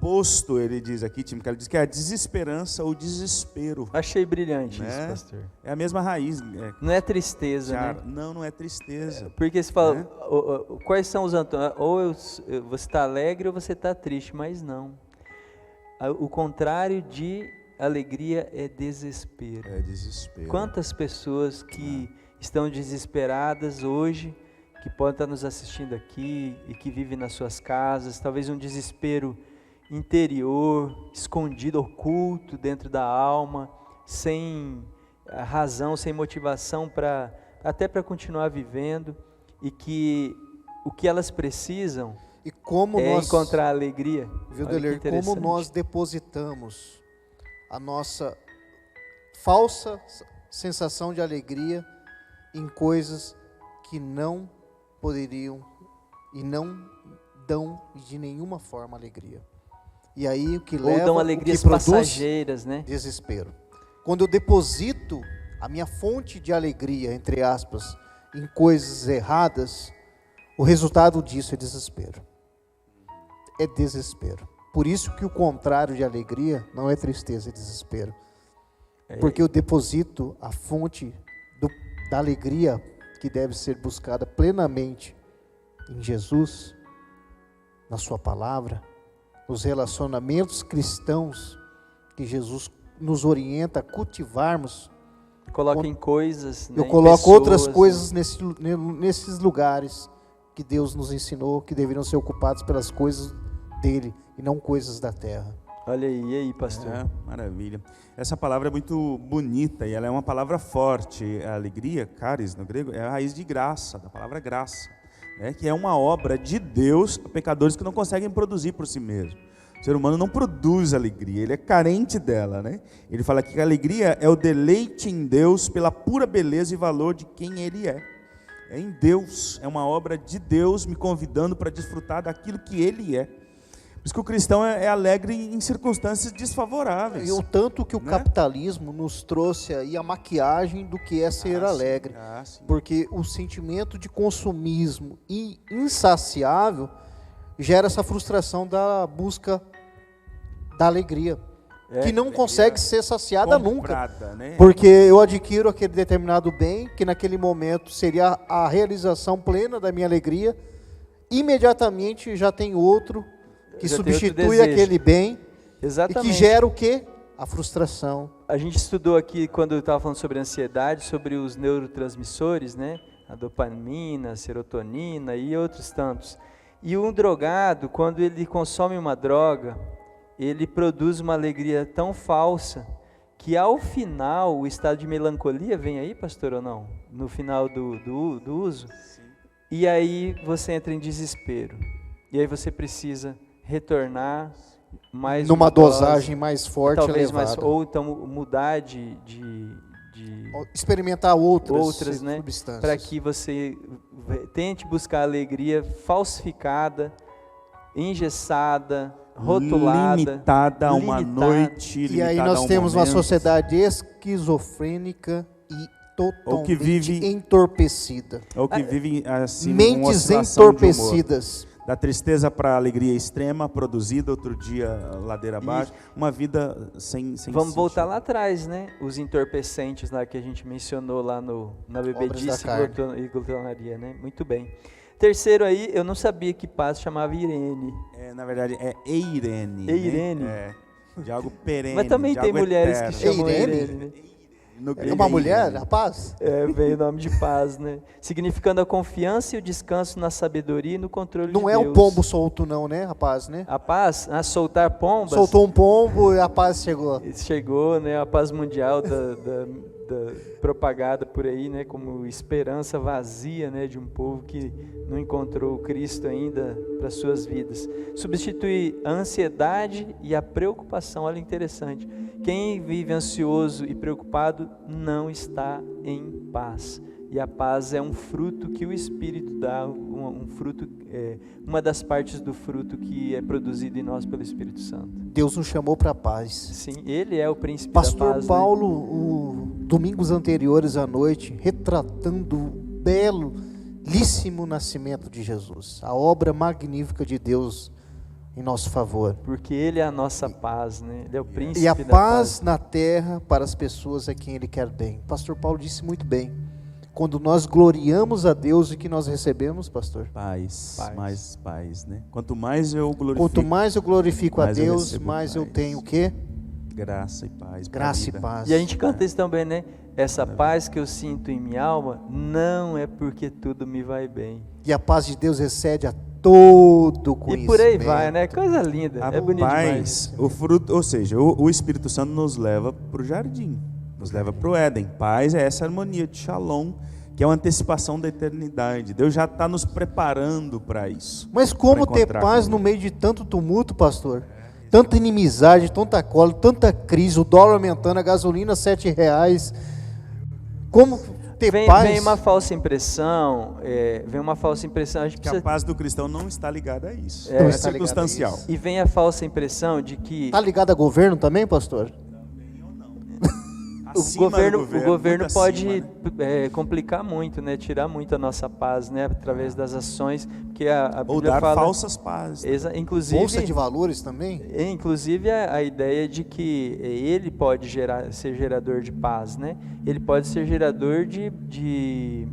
Oposto, ele diz aqui, Tim Keller diz que é a desesperança ou desespero. Achei brilhante Né? isso, pastor. É a mesma raiz. Não é tristeza, né? Não é tristeza. Porque você fala, Né? quais são os antônimos? Ou você está alegre ou você está triste, mas não. O contrário de alegria é desespero. É desespero. Quantas pessoas que estão desesperadas hoje, que podem estar nos assistindo aqui e que vivem nas suas casas, talvez um desespero interior, escondido, oculto dentro da alma, sem razão, sem motivação até para continuar vivendo, e que o que elas precisam E como é nós, encontrar alegria. viu, Olha que Deler, como interessante. nós depositamos a nossa falsa sensação de alegria em coisas que não poderiam e não dão de nenhuma forma alegria. E aí o que Ou leva, dão o alegrias que produz passageiras, né? desespero. Quando eu deposito a minha fonte de alegria, entre aspas, em coisas erradas, o resultado disso é desespero. É desespero. Por isso que o contrário de alegria não é tristeza, é desespero. Porque eu deposito a fonte da alegria que deve ser buscada plenamente em Jesus, na sua palavra, nos relacionamentos cristãos que Jesus nos orienta a cultivarmos. Coloca em coisas, né, Eu em coloco pessoas, outras né? coisas nesses lugares que Deus nos ensinou que deveriam ser ocupados pelas coisas dele e não coisas da terra. Olha aí, e aí, pastor? Maravilha. Essa palavra é muito bonita e ela é uma palavra forte. A alegria, charis no grego, é a raiz de graça, da palavra graça, né? Que é uma obra de Deus a pecadores que não conseguem produzir por si mesmo. O ser humano não produz alegria, ele é carente dela, né? Ele fala que a alegria é o deleite em Deus pela pura beleza e valor de quem Ele é. É em Deus, é uma obra de Deus me convidando para desfrutar daquilo que Ele é. Por isso que o cristão é alegre em circunstâncias desfavoráveis. E o tanto que o né? capitalismo nos trouxe aí a maquiagem do que é ser alegre. Sim. Porque o sentimento de consumismo insaciável gera essa frustração da busca da alegria, que não consegue ser saciada nunca. Né? Porque eu adquiro aquele determinado bem, que naquele momento seria a realização plena da minha alegria, imediatamente já tem outro que Já tem substitui outro desejo. aquele bem, Exatamente. e que gera o quê? A frustração. A gente estudou aqui, quando eu estava falando sobre ansiedade, sobre os neurotransmissores, né? A dopamina, a serotonina e outros tantos. E um drogado, quando ele consome uma droga, ele produz uma alegria tão falsa que ao final o estado de melancolia vem aí, pastor, ou não? No final do uso. Sim. E aí você entra em desespero. E aí você precisa retornar mais Numa uma dose, dosagem mais forte, talvez elevada. mais, ou então mudar de Experimentar outras né, substâncias. para que você tente buscar alegria falsificada, engessada, rotulada, limitada a uma noite, E aí limitada nós a um temos uma momento. sociedade esquizofrênica e Ou que totalmente vive- entorpecida. Ou que vivem assim, uma Mentes oscilação de humor. entorpecidas. Da tristeza para a alegria extrema, produzida, outro dia ladeira abaixo, uma vida sem Vamos voltar sentido. lá atrás, né? Os entorpecentes lá que a gente mencionou lá na bebedice carne. e glutonaria, né? Muito bem. Terceiro aí, eu não sabia que paz chamava Irene. Na verdade, é Eirene. Eirene. Né? De algo perene. Mas também de tem algo mulheres eterno. que chamam Eirene? Irene, né? No É grego uma é mulher, Eirene. rapaz? Veio o nome de paz, né? Significando a confiança e o descanso na sabedoria e no controle de Não Deus. é um pombo solto não, né, rapaz, né? A paz, soltar pombas. Soltou um pombo e a paz chegou. Chegou, né? A paz mundial propagada por aí, né, como esperança vazia, né, de um povo que não encontrou o Cristo ainda para suas vidas. Substitui a ansiedade e a preocupação. Olha, interessante. Quem vive ansioso e preocupado não está em paz. E a paz é um fruto que o Espírito dá, uma das partes do fruto que é produzido em nós pelo Espírito Santo. Deus nos chamou para a paz. Sim, Ele é o príncipe da Pastor paz. Paulo, domingos anteriores à noite, retratando o belíssimo nascimento de Jesus, a obra magnífica de Deus em nosso favor. Porque Ele é a nossa paz, né? Ele é o príncipe E a da paz na terra para as pessoas a quem Ele quer bem. Pastor Paulo disse muito bem. Quando nós gloriamos a Deus, o que nós recebemos, pastor? Paz, mais paz, né? Quanto mais eu glorifico, Quanto mais eu glorifico mais a eu Deus, recebo mais eu paz. tenho o quê? Graça e paz. pra Graça e vida. paz. E a gente canta isso também, né? Essa paz que eu sinto em minha alma não é porque tudo me vai bem. E a paz de Deus excede a todo conhecimento. E por aí vai, né? Coisa linda, A é bonito paz, demais. o fruto, ou seja, o Espírito Santo nos leva para o jardim, nos leva para o Éden. Paz é essa harmonia de Shalom, que é uma antecipação da eternidade. Deus já está nos preparando para isso. Mas como pra ter encontrar paz com no Ele. meio de tanto tumulto, pastor? Tanta inimizade, tanta cola, tanta crise, o dólar aumentando, a gasolina R$7. Como ter paz? Vem uma falsa impressão, a gente Que a precisa... paz do cristão não está ligada a isso. É, Não é está ligada a circunstancial. isso. E vem a falsa impressão de que Está ligado a governo também, pastor? Acima do o governo muito pode acima, né? complicar muito, né? Tirar muito a nossa paz, né? Através das ações, porque a Ou Bíblia dar fala... falsas pazes. Inclusive... Bolsa de valores também? Inclusive a ideia de que ele pode ser gerador de paz, né? Ele pode ser gerador de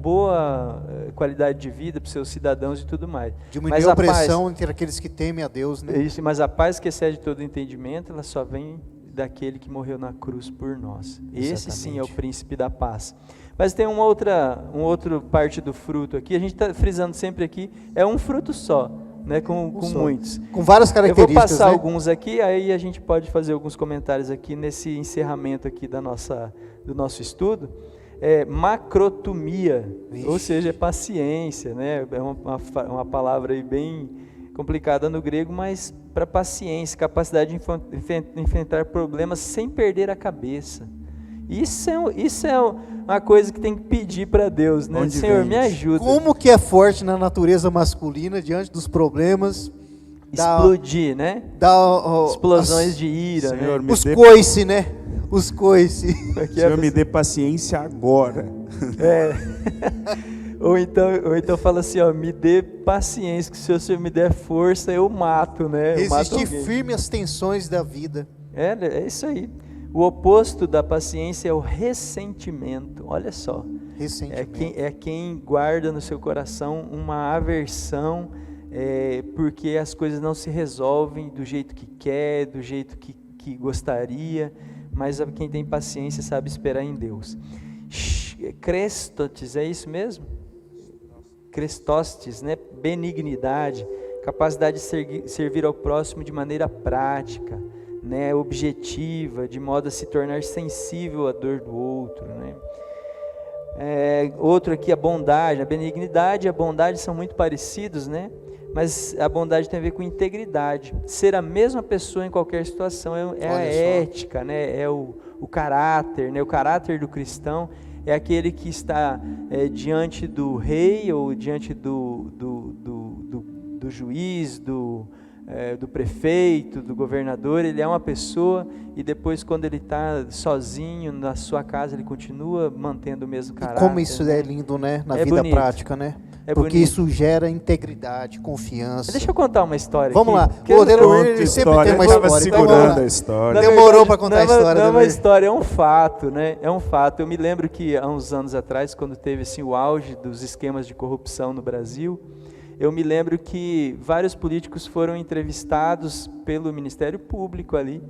boa qualidade de vida para os seus cidadãos e tudo mais. Diminuir a opressão entre aqueles que temem a Deus, né? Isso, mas a paz que excede todo entendimento, ela só vem daquele que morreu na cruz por nós. Esse sim é o príncipe da paz. Mas tem uma outra parte do fruto aqui, a gente está frisando sempre aqui, é um fruto só, né, com muitos. Com várias Eu características, vou passar né? alguns aqui, aí a gente pode fazer alguns comentários aqui nesse encerramento aqui do nosso estudo. Macrotomia, ou seja, paciência, né? É uma palavra aí bem complicada no grego, mas para paciência, capacidade de enfrentar problemas sem perder a cabeça. Isso é uma coisa que tem que pedir para Deus, né? Onde Senhor, vem me isso? ajuda. Como que é forte na natureza masculina diante dos problemas? Explodir, né? Explosões de ira, Senhor, né? Os coice, né? Os coice. Aqui Senhor, me dê paciência agora. Ou então fala assim, ó, me dê paciência, que se o Senhor me der força, eu mato, né? Eu mato Resistir alguém. firme às tensões da vida. É isso aí. O oposto da paciência é o ressentimento. Olha só. Ressentimento. É quem guarda no seu coração uma aversão, porque as coisas não se resolvem do jeito que quer, do jeito que gostaria, mas quem tem paciência sabe esperar em Deus. Crestótes, é isso mesmo? Crestóstes, né? Benignidade, capacidade de servir ao próximo de maneira prática, né? Objetiva, de modo a se tornar sensível à dor do outro, né? Outro aqui, a bondade. A benignidade e a bondade são muito parecidos, né? Mas a bondade tem a ver com integridade. Ser a mesma pessoa em qualquer situação é a ética, né? É o caráter, né? O caráter do cristão é aquele que está diante do rei ou diante do juiz, do prefeito, do governador. Ele é uma pessoa e depois, quando ele está sozinho na sua casa, ele continua mantendo o mesmo caráter. E como isso é lindo, né? Na vida bonito. prática, né? Porque bonito. isso gera integridade, confiança. Deixa eu contar uma história Vamos aqui. lá. Que O eu- Rodeiro, ele sempre tem uma Estava história. Então, segurando vamos a lá. história. Na Demorou verdade, pra contar a não é história, Não é né? uma história, é um fato, né? É um fato. Eu me lembro que há uns anos atrás, quando teve assim, o auge dos esquemas de corrupção no Brasil, eu me lembro que vários políticos foram entrevistados pelo Ministério Público ali.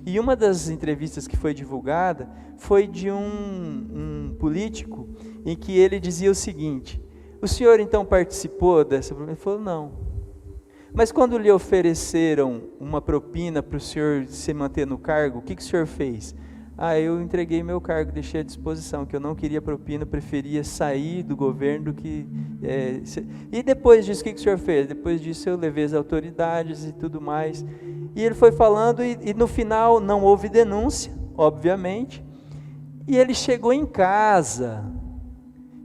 E uma das entrevistas que foi divulgada foi de um político em que ele dizia o seguinte: o senhor então participou dessa? Ele falou, não. Mas quando lhe ofereceram uma propina para o senhor se manter no cargo, o que o senhor fez? eu entreguei meu cargo, deixei à disposição, que eu não queria propina, preferia sair do governo do que... E depois disso, o que o senhor fez? Depois disso eu levei as autoridades e tudo mais. E ele foi falando e no final não houve denúncia, obviamente. E ele chegou em casa.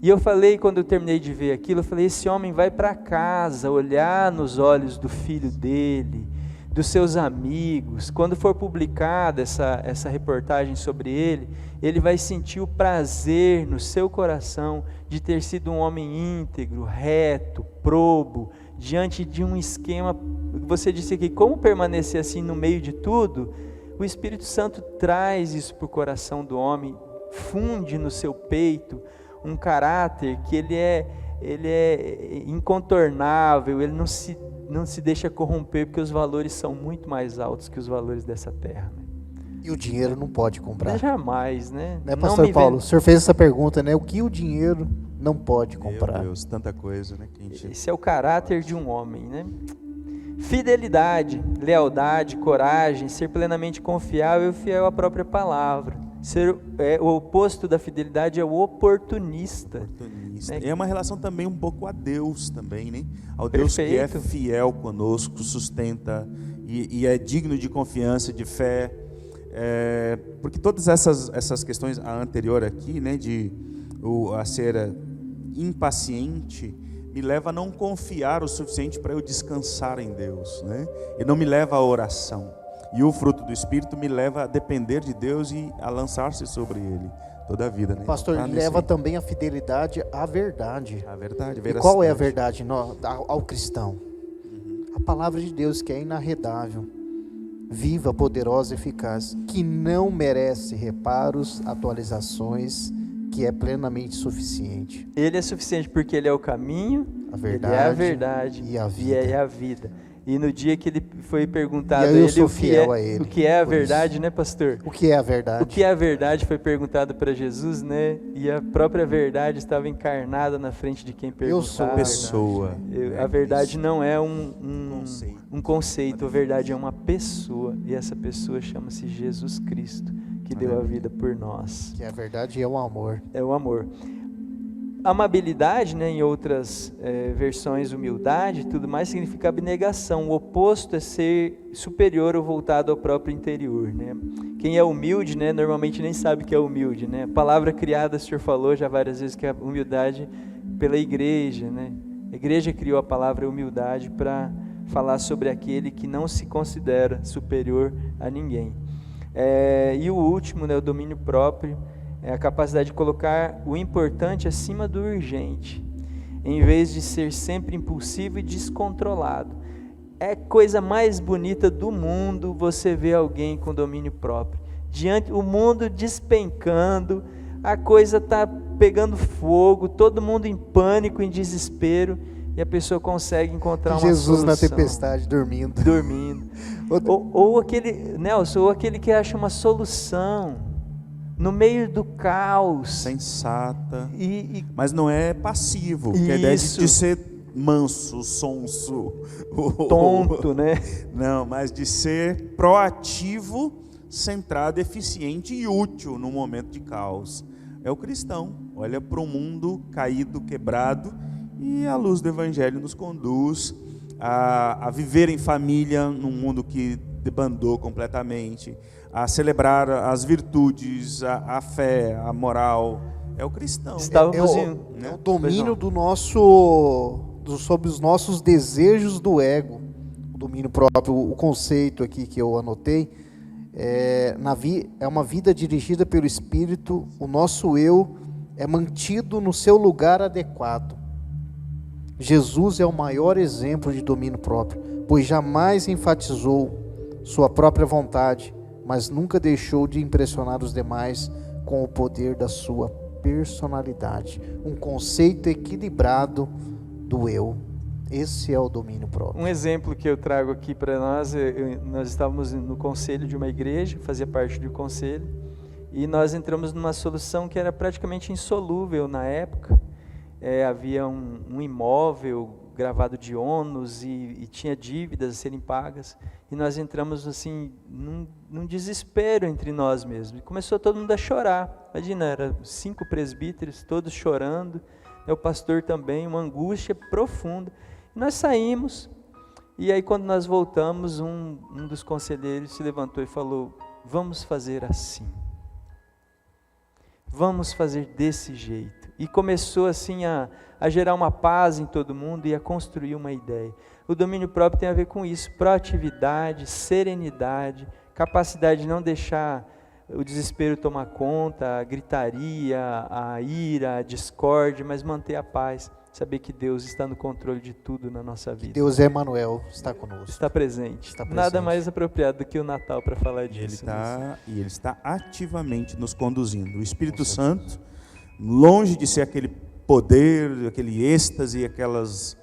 E eu falei, quando eu terminei de ver aquilo, eu falei, esse homem vai para casa, olhar nos olhos do filho dele, dos seus amigos. Quando for publicada essa reportagem sobre ele, ele vai sentir o prazer no seu coração de ter sido um homem íntegro, reto, probo, diante de um esquema. Você disse aqui, como permanecer assim no meio de tudo? O Espírito Santo traz isso para o coração do homem, funde no seu peito um caráter que ele é incontornável, ele não se deixa corromper, porque os valores são muito mais altos que os valores dessa terra. Né? E o dinheiro não pode comprar. Jamais, né? Né, pastor Paulo? O senhor fez essa pergunta, né? O que o dinheiro não pode comprar? Meu Deus, tanta coisa, né? Esse é o caráter de um homem, né? Fidelidade, lealdade, coragem, ser plenamente confiável e fiel à própria palavra. O oposto da fidelidade é o oportunista. Né? É uma relação também um pouco a Deus também, né? Ao Deus que é fiel conosco, sustenta e é digno de confiança, de fé. Porque todas essas questões, a anterior aqui, né, a ser impaciente, me leva a não confiar o suficiente para eu descansar em Deus, né? E não me leva à oração. E o fruto do Espírito me leva a depender de Deus e a lançar-se sobre Ele toda a vida. Né? Pastor, leva também a fidelidade à verdade. A verdade, e qual é a verdade ao cristão? A palavra de Deus, que é inarredável, viva, poderosa e eficaz, que não merece reparos, atualizações, que é plenamente suficiente. Ele é suficiente porque Ele é o caminho, a verdade, Ele é a verdade e a vida. E é a vida. E no dia que ele foi perguntado a ele o que é a verdade, isso. Né, pastor? O que é a verdade? O que é a verdade foi perguntado para Jesus, né? E a própria verdade estava encarnada na frente de quem perguntava. Eu sou a pessoa. A verdade não é um conceito, a verdade é uma pessoa. E essa pessoa chama-se Jesus Cristo, que deu a vida por nós. Que a verdade é o amor. É o amor. Amabilidade, né, em outras versões, humildade, tudo mais, significa abnegação. O oposto é ser superior ou voltado ao próprio interior. Né? Quem é humilde, né, normalmente nem sabe que é humilde. Né? A palavra criada, o senhor falou já várias vezes, que é a humildade pela igreja. Né? A igreja criou a palavra humildade para falar sobre aquele que não se considera superior a ninguém. E o último, né, o domínio próprio, é a capacidade de colocar o importante acima do urgente, em vez de ser sempre impulsivo e descontrolado. É a coisa mais bonita do mundo você ver alguém com domínio próprio. O mundo despencando, a coisa está pegando fogo, todo mundo em pânico, em desespero, e a pessoa consegue encontrar uma Jesus solução. Na tempestade, dormindo. Ou aquele, Nelson, ou aquele que acha uma solução no meio do caos. Sensata. Mas não é passivo. Que a ideia de ser manso, sonso. Tonto, né? Não, mas de ser proativo, centrado, eficiente e útil no momento de caos. É o cristão. Olha para o mundo caído, quebrado, e a luz do Evangelho nos conduz a viver em família num mundo que debandou completamente, a celebrar as virtudes, a fé, a moral. É o cristão. É o domínio sobre os nossos desejos do ego. O domínio próprio, o conceito aqui que eu anotei, é uma vida dirigida pelo Espírito. O nosso eu é mantido no seu lugar adequado. Jesus é o maior exemplo de domínio próprio, pois jamais enfatizou sua própria vontade, mas nunca deixou de impressionar os demais com o poder da sua personalidade. Um conceito equilibrado do eu. Esse é o domínio próprio. Um exemplo que eu trago aqui para nós, nós estávamos no conselho de uma igreja, fazia parte do conselho, e nós entramos numa solução que era praticamente insolúvel na época. Havia um imóvel gravado de ônus e tinha dívidas a serem pagas. E nós entramos assim num desespero entre nós mesmos. E começou todo mundo a chorar. Imagina, eram 5 presbíteros, todos chorando. O pastor também, uma angústia profunda. E nós saímos, e aí quando nós voltamos, um dos conselheiros se levantou e falou: vamos fazer assim. Vamos fazer desse jeito. E começou assim a gerar uma paz em todo mundo e a construir uma ideia. O domínio próprio tem a ver com isso: proatividade, serenidade, capacidade de não deixar o desespero tomar conta, a gritaria, a ira, a discórdia, mas manter a paz. Saber que Deus está no controle de tudo na nossa vida. Deus é Emmanuel, está conosco. Está presente. Nada mais apropriado do que o Natal para falar disso. Ele está ativamente nos conduzindo. O Espírito Santo, longe de ser aquele poder, aquele êxtase, aquelas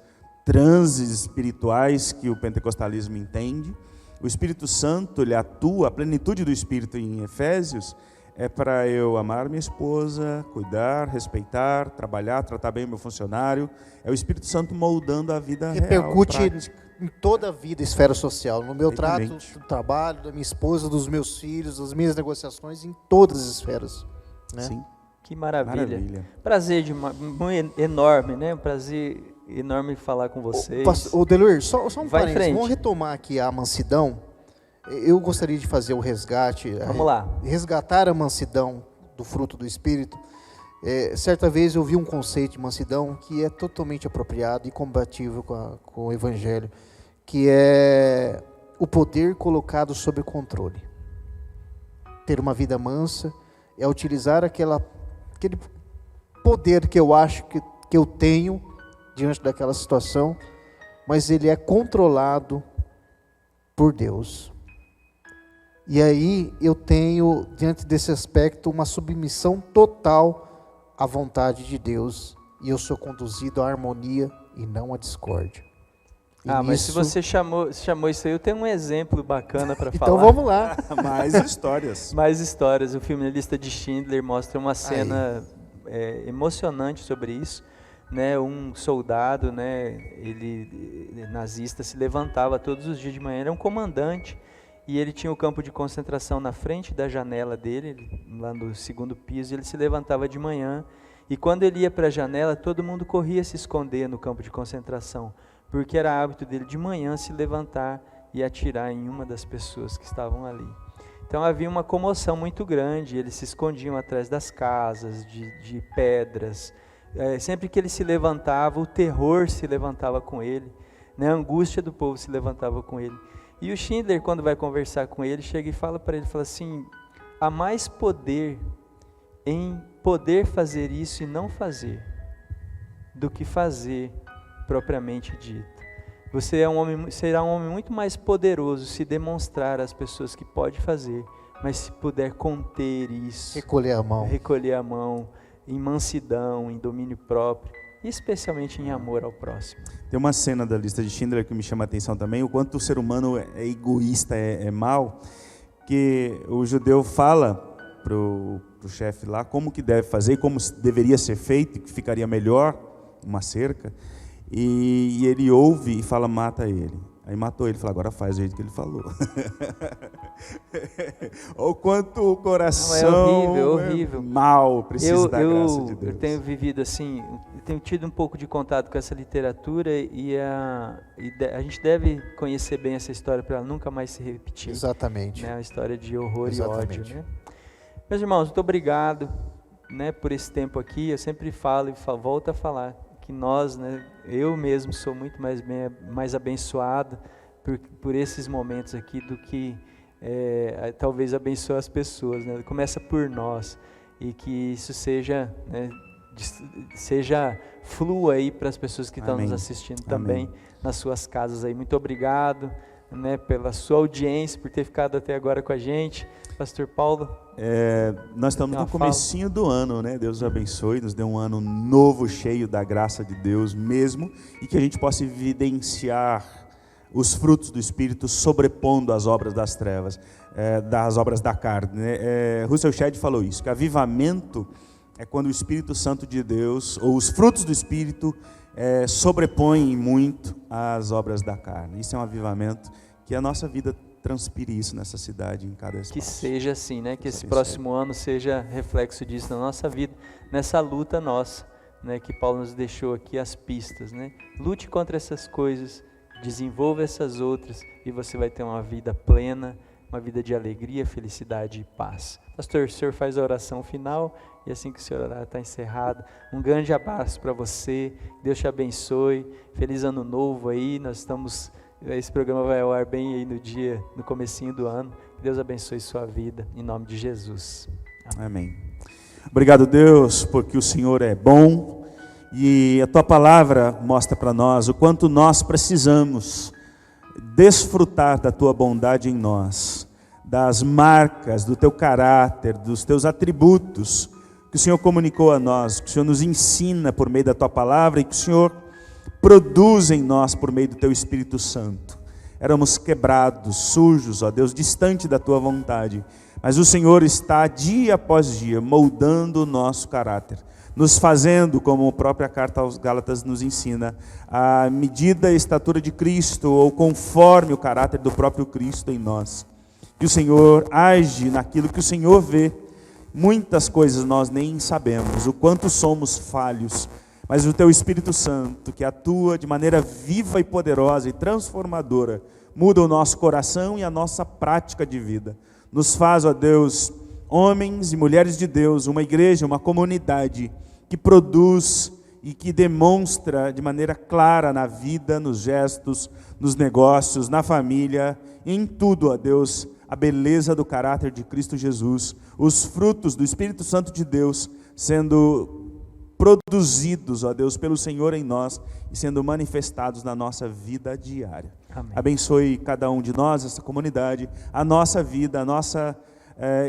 transes espirituais que o pentecostalismo entende, o Espírito Santo, ele atua, a plenitude do Espírito em Efésios, é para eu amar minha esposa, cuidar, respeitar, trabalhar, tratar bem o meu funcionário. É o Espírito Santo moldando a vida real, repercute prática. Em toda a vida, esfera social, no meu trato, do trabalho, da minha esposa, dos meus filhos, das minhas negociações, em todas as esferas. Né? Sim. Que maravilha. Prazer enorme, né? Um prazer enorme falar com vocês. Ô Deluir, só um Vai parênteses, vamos retomar aqui a mansidão. Eu gostaria de fazer o resgate. Vamos lá. Resgatar a mansidão do fruto do Espírito. Certa vez eu vi um conceito de mansidão que é totalmente apropriado e compatível com o Evangelho, que é o poder colocado sob controle. Ter uma vida mansa é utilizar aquele poder que eu acho que eu tenho diante daquela situação, mas ele é controlado por Deus. E aí eu tenho, diante desse aspecto, uma submissão total à vontade de Deus, e eu sou conduzido à harmonia e não à discórdia. Mas se você chamou isso aí, eu tenho um exemplo bacana para falar. Então vamos lá. Mais histórias. Mais histórias. O filme A Lista de Schindler mostra uma cena emocionante sobre isso. Né, um soldado, né, ele nazista, se levantava todos os dias de manhã, era um comandante, e ele tinha o campo de concentração na frente da janela dele, lá no 2º piso, e ele se levantava de manhã, e quando ele ia para a janela, todo mundo corria se esconder no campo de concentração, porque era hábito dele de manhã se levantar e atirar em uma das pessoas que estavam ali. Então havia uma comoção muito grande, eles se escondiam atrás das casas, de pedras. Sempre que ele se levantava, o terror se levantava com ele, né? A angústia do povo se levantava com ele. E o Schindler, quando vai conversar com ele, chega e fala para ele, fala assim: há mais poder em poder fazer isso e não fazer, do que fazer propriamente dito. Você será um homem muito mais poderoso se demonstrar às pessoas que pode fazer, mas se puder conter isso, recolher a mão, em mansidão, em domínio próprio, e especialmente em amor ao próximo. Tem uma cena da Lista de Schindler que me chama a atenção também, o quanto o ser humano é egoísta, é mau, que o judeu fala pro chefe lá como que deve fazer, como deveria ser feito, que ficaria melhor, uma cerca, e ele ouve e fala: mata ele. Aí matou ele, falou: agora faz do jeito que ele falou. O quanto o coração é horrível. Mal, precisa da graça de Deus. Eu tenho vivido assim, eu tenho tido um pouco de contato com essa literatura e a gente deve conhecer bem essa história para ela nunca mais se repetir. Exatamente. Né? A história de horror Exatamente. e ódio. Né? Meus irmãos, muito obrigado, né, por esse tempo aqui. Eu sempre falo volto a falar que nós, né, eu mesmo sou muito mais abençoado por esses momentos aqui do que talvez abençoar as pessoas, né? Começa por nós, e que isso seja, né, flua aí para as pessoas que estão nos assistindo também nas suas casas aí. Muito obrigado, né, pela sua audiência, por ter ficado até agora com a gente. Pastor Paulo. Nós estamos no comecinho do ano, né? Deus nos abençoe, nos dê um ano novo, cheio da graça de Deus mesmo, e que a gente possa evidenciar os frutos do Espírito sobrepondo as obras das trevas, das obras da carne, né? Russell Shedd falou isso, que avivamento é quando o Espírito Santo de Deus, ou os frutos do Espírito, sobrepõem muito as obras da carne. Isso é um avivamento, que a nossa vida transpire isso nessa cidade, em cada espaço. Que seja assim, né? Que esse próximo ano seja reflexo disso na nossa vida, nessa luta nossa, né? Que Paulo nos deixou aqui as pistas, né? Lute contra essas coisas, desenvolva essas outras e você vai ter uma vida plena, uma vida de alegria, felicidade e paz. Pastor, o senhor faz a oração final e assim que o senhor orar está encerrado. Um grande abraço para você, Deus te abençoe, feliz ano novo aí, esse programa vai ao ar bem aí no comecinho do ano. Deus abençoe sua vida, em nome de Jesus. Amém. Obrigado, Deus, porque o Senhor é bom e a Tua Palavra mostra para nós o quanto nós precisamos desfrutar da Tua bondade em nós, das marcas do Teu caráter, dos Teus atributos que o Senhor comunicou a nós, que o Senhor nos ensina por meio da Tua Palavra e que o Senhor produz em nós por meio do Teu Espírito Santo. Éramos quebrados, sujos, ó Deus, distante da Tua vontade, mas o Senhor está dia após dia moldando o nosso caráter, nos fazendo, como a própria carta aos Gálatas nos ensina, a medida e estatura de Cristo, ou conforme o caráter do próprio Cristo em nós. Que o Senhor age naquilo que o Senhor vê. Muitas coisas nós nem sabemos, o quanto somos falhos, mas o Teu Espírito Santo, que atua de maneira viva e poderosa e transformadora, muda o nosso coração e a nossa prática de vida. Nos faz, ó Deus, homens e mulheres de Deus, uma igreja, uma comunidade que produz e que demonstra de maneira clara na vida, nos gestos, nos negócios, na família, em tudo, ó Deus, a beleza do caráter de Cristo Jesus, os frutos do Espírito Santo de Deus sendo produzidos, ó Deus, pelo Senhor em nós e sendo manifestados na nossa vida diária. Amém. Abençoe cada um de nós, essa comunidade, a nossa vida, a nossa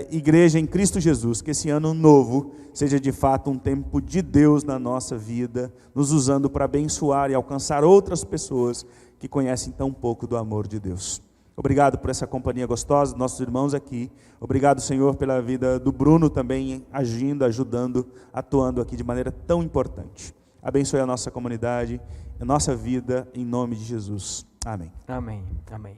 igreja em Cristo Jesus, que esse ano novo seja de fato um tempo de Deus na nossa vida, nos usando para abençoar e alcançar outras pessoas que conhecem tão pouco do amor de Deus. Obrigado por essa companhia gostosa, nossos irmãos aqui. Obrigado, Senhor, pela vida do Bruno também agindo, ajudando, atuando aqui de maneira tão importante. Abençoe a nossa comunidade, a nossa vida, em nome de Jesus. Amém. Amém. Amém.